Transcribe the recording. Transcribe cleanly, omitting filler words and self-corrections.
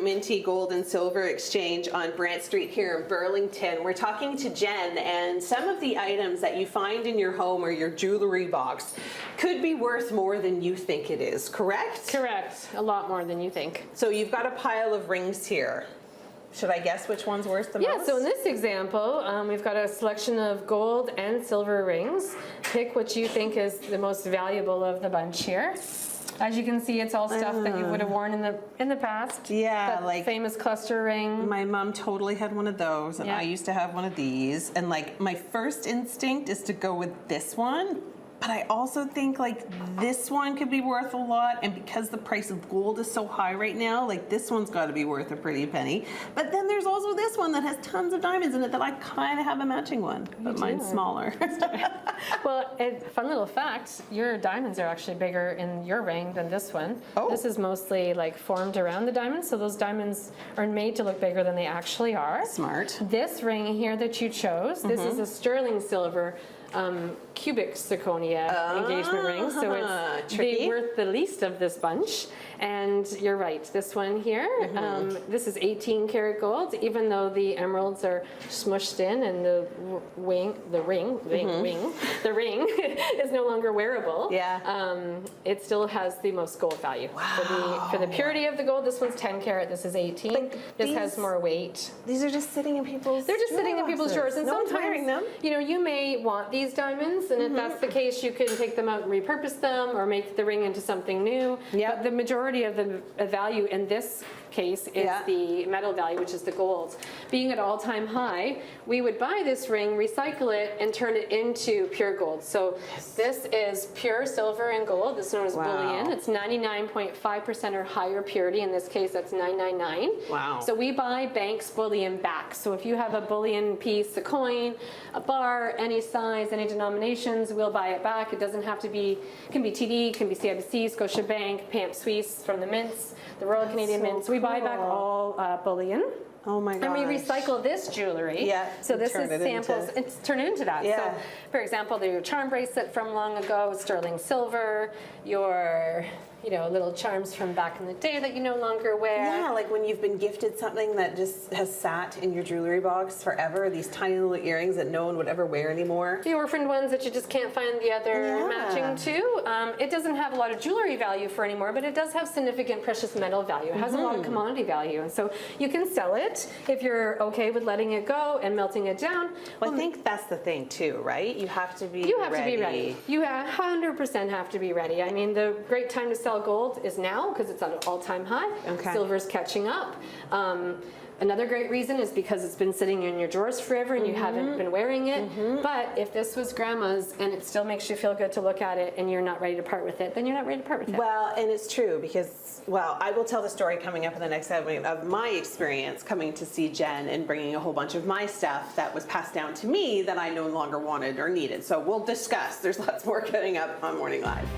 Minty Gold and Silver Exchange on Brant Street here in Burlington. We're talking to Jen, and some of the items that you find in your home or your jewelry box could be worth more than you think it is, correct? Correct. A lot more than you think. So you've got a pile of rings here. Should I guess which one's worth the most? Yeah, so in this example, we've got a selection of gold and silver rings. Pick what you think is the most valuable of the bunch here. As you can see, it's all stuff that you would have worn in the past. Yeah, that like famous cluster ring. My mom totally had one of those, and yeah. I used to have one of these. And like my first instinct is to go with this one. But I also think like this one could be worth a lot, and because the price of gold is so high right now, like this one's got to be worth a pretty penny. But then there's also this one that has tons of diamonds in it that I kind of have a matching one, but mine's smaller. Well, fun little fact, your diamonds are actually bigger in your ring than this one. Oh. This is mostly like formed around the diamonds, so those diamonds are made to look bigger than they actually are. Smart. This ring here that you chose, this is a sterling silver cubic zirconia engagement ring, so it's worth the least of this bunch. And you're right, this one here, this is 18 karat gold, even though the emeralds are smushed in and the ring is no longer wearable. Yeah. It still has the most gold value. Wow. For the purity of the gold, this one's 10 karat, this is 18. Like this has more weight. These are just sitting in people's They're just sitting in people's drawers, and no one's sometimes wearing them. you know, you may want these diamonds, and if that's the case, you can take them out and repurpose them or make the ring into something new. Yep. But the majority of the value in this case is the metal value, which is the gold. Being at all-time high, we would buy this ring, recycle it, and turn it into pure gold. So this is pure silver and gold. This is known as bullion. It's 99.5% or higher purity. In this case, that's 999. Wow. So we buy banks bullion back. So if you have a bullion piece, a coin, a bar, any size, any denominations, we'll buy it back. It doesn't have to be, it can be TD, it can be CIBC, Scotiabank, Pamp Suisse from the mints, the Royal Canadian Mint. So we buy back all bullion. Oh my gosh. And we recycle this jewelry. Yeah. So this is samples. It's turned into that. Yeah. So, for example, your charm bracelet from long ago, sterling silver. Your, you know, little charms from back in the day that you no longer wear. Yeah, like when you've been gifted something that just has sat in your jewelry box forever. These tiny little earrings that no one would ever wear anymore. The orphaned ones that you just can't find the other matching to. It doesn't have a lot of jewelry value for anymore, but it does have significant precious metal value. It has a lot of commodity value, and so you can sell it if you're okay with letting it go and melting it down. Well, I think that's the thing too, right? You have to be ready. You have to be ready. You 100% have to be ready. I mean, the great time to sell gold is now because it's at an all-time high. Okay. Silver's catching up. Another great reason is because it's been sitting in your drawers forever and you haven't been wearing it. But if this was grandma's and it still makes you feel good to look at it and you're not ready to part with it, then you're not ready to part with it. Well, and it's true because, well, I will tell the story coming up in the next segment of my experience coming to see Jen and bringing a whole bunch of my stuff that was passed down to me that I no longer wanted or needed. So we'll discuss. There's lots more coming up on Morning Live.